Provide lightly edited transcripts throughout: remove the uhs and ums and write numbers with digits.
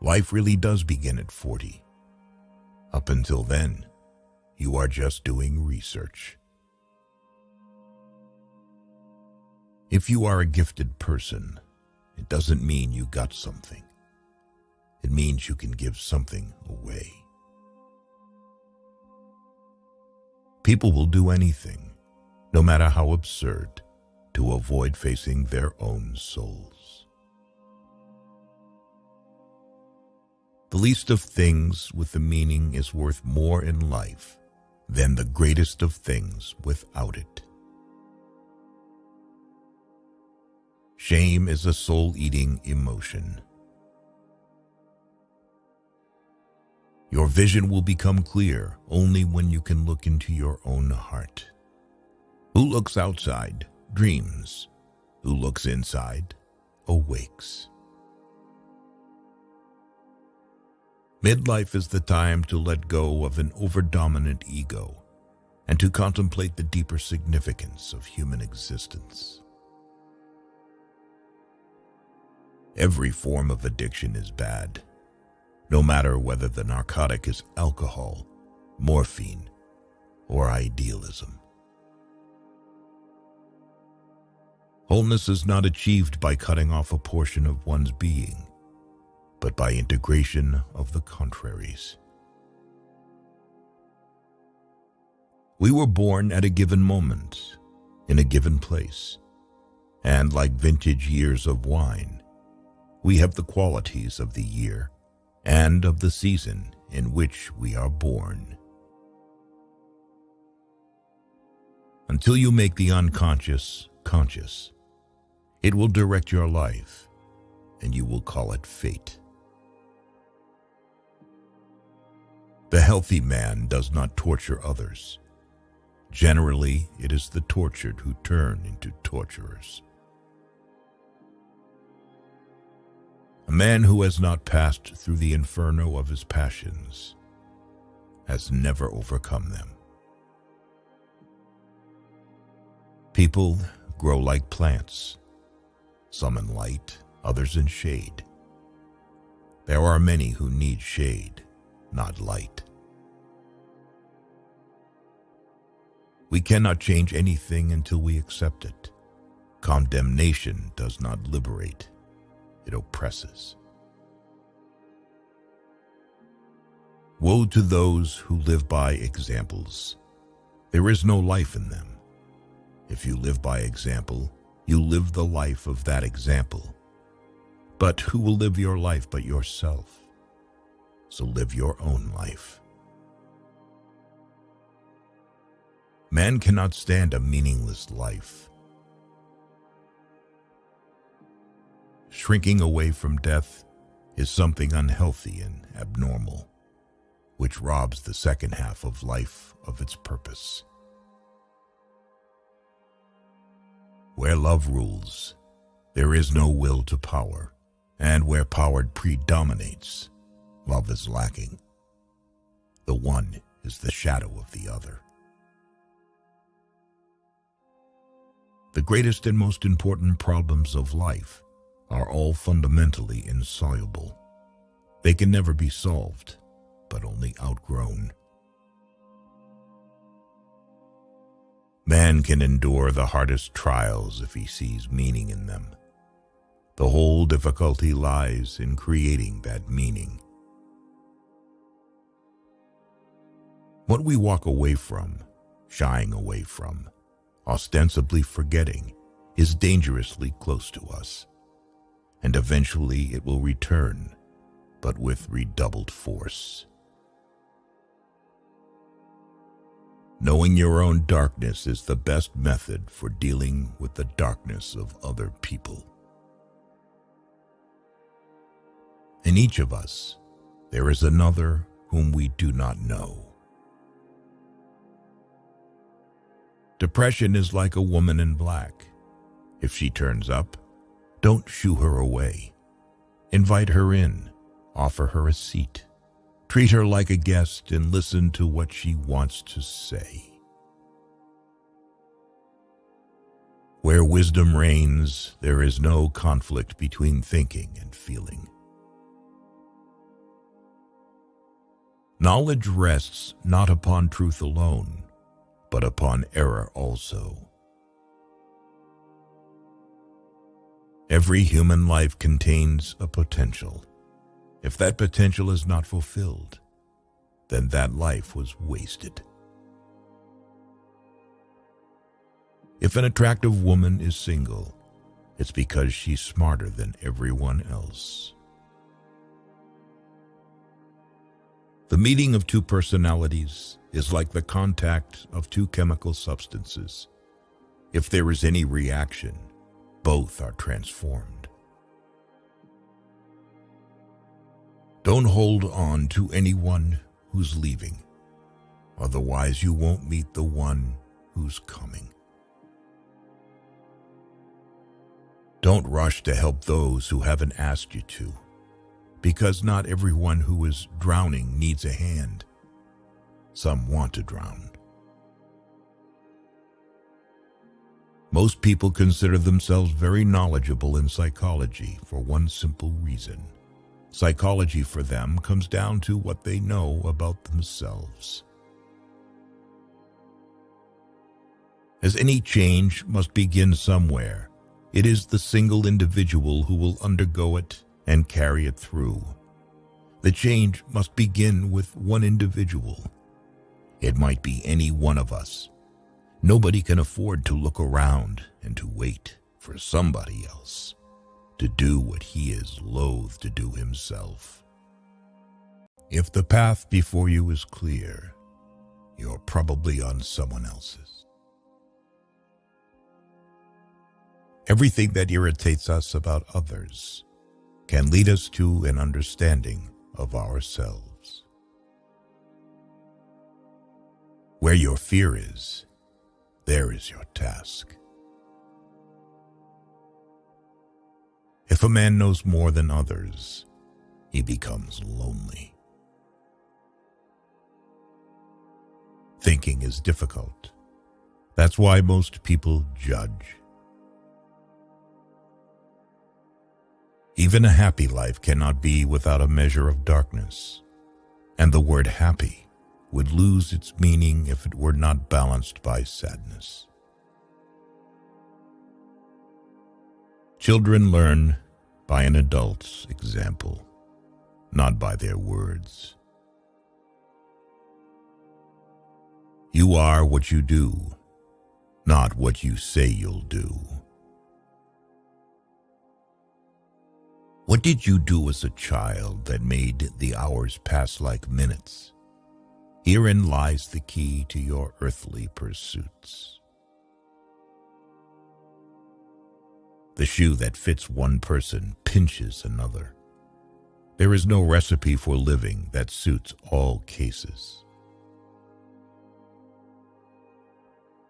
Life really does begin at 40. Up until then, you are just doing research. If you are a gifted person, it doesn't mean you got something. It means you can give something away. People will do anything, no matter how absurd, to avoid facing their own souls. The least of things with a meaning is worth more in life than the greatest of things without it. Shame is a soul-eating emotion. Your vision will become clear only when you can look into your own heart. Who looks outside dreams. Who looks inside awakes. Midlife is the time to let go of an overdominant ego and to contemplate the deeper significance of human existence. Every form of addiction is bad, no matter whether the narcotic is alcohol, morphine, or idealism. Wholeness is not achieved by cutting off a portion of one's being, but by integration of the contraries. We were born at a given moment, in a given place, and like vintage years of wine, we have the qualities of the year and of the season in which we are born. Until you make the unconscious conscious, it will direct your life, and you will call it fate. The healthy man does not torture others. Generally, it is the tortured who turn into torturers. A man who has not passed through the inferno of his passions has never overcome them. People grow like plants, some in light, others in shade. There are many who need shade, not light. We cannot change anything until we accept it. Condemnation does not liberate. It oppresses. Woe to those who live by examples. There is no life in them. If you live by example, you live the life of that example. But who will live your life but yourself? So live your own life. Man cannot stand a meaningless life. Shrinking away from death is something unhealthy and abnormal, which robs the second half of life of its purpose. Where love rules, there is no will to power, and where power predominates, love is lacking. The one is the shadow of the other. The greatest and most important problems of life are all fundamentally insoluble. They can never be solved, but only outgrown. Man can endure the hardest trials if he sees meaning in them. The whole difficulty lies in creating that meaning. What we walk away from, shying away from, ostensibly forgetting, is dangerously close to us, and eventually it will return, but with redoubled force. Knowing your own darkness is the best method for dealing with the darkness of other people. In each of us, there is another whom we do not know. Depression is like a woman in black. If she turns up, don't shoo her away. Invite her in, offer her a seat. Treat her like a guest and listen to what she wants to say. Where wisdom reigns, there is no conflict between thinking and feeling. Knowledge rests not upon truth alone, but upon error also. Every human life contains a potential. If that potential is not fulfilled, then that life was wasted. If an attractive woman is single, it's because she's smarter than everyone else. The meeting of two personalities is like the contact of two chemical substances. If there is any reaction, both are transformed. Don't hold on to anyone who's leaving, otherwise you won't meet the one who's coming. Don't rush to help those who haven't asked you to, because not everyone who is drowning needs a hand. Some want to drown. Most people consider themselves very knowledgeable in psychology for one simple reason. Psychology for them comes down to what they know about themselves. As any change must begin somewhere, it is the single individual who will undergo it and carry it through. The change must begin with one individual. It might be any one of us. Nobody can afford to look around and to wait for somebody else to do what he is loath to do himself. If the path before you is clear, you're probably on someone else's. Everything that irritates us about others can lead us to an understanding of ourselves. Where your fear is, there is your task. If a man knows more than others, he becomes lonely. Thinking is difficult. That's why most people judge. Even a happy life cannot be without a measure of darkness, and the word happy would lose its meaning if it were not balanced by sadness. Children learn by an adult's example, not by their words. You are what you do, not what you say you'll do. What did you do as a child that made the hours pass like minutes? Herein lies the key to your earthly pursuits. The shoe that fits one person pinches another. There is no recipe for living that suits all cases.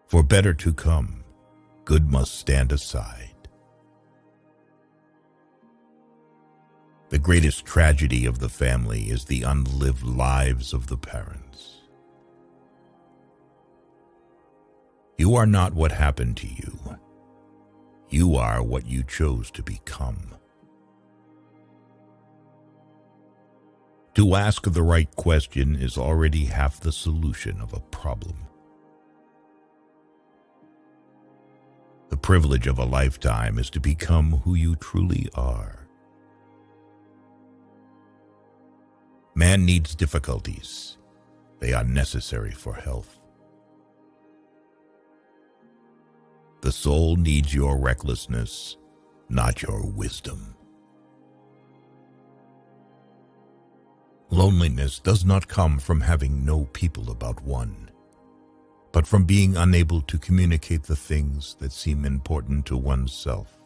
For better to come, good must stand aside. The greatest tragedy of the family is the unlived lives of the parents. You are not what happened to you. You are what you chose to become. To ask the right question is already half the solution of a problem. The privilege of a lifetime is to become who you truly are. Man needs difficulties. They are necessary for health. The soul needs your recklessness, not your wisdom. Loneliness does not come from having no people about one, but from being unable to communicate the things that seem important to oneself,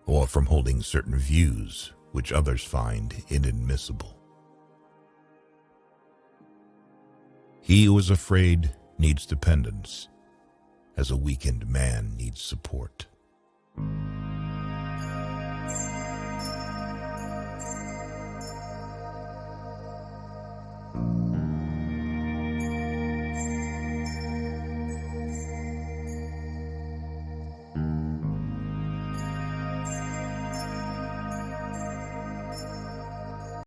or from holding certain views which others find inadmissible. He who is afraid needs dependence, as a weakened man needs support.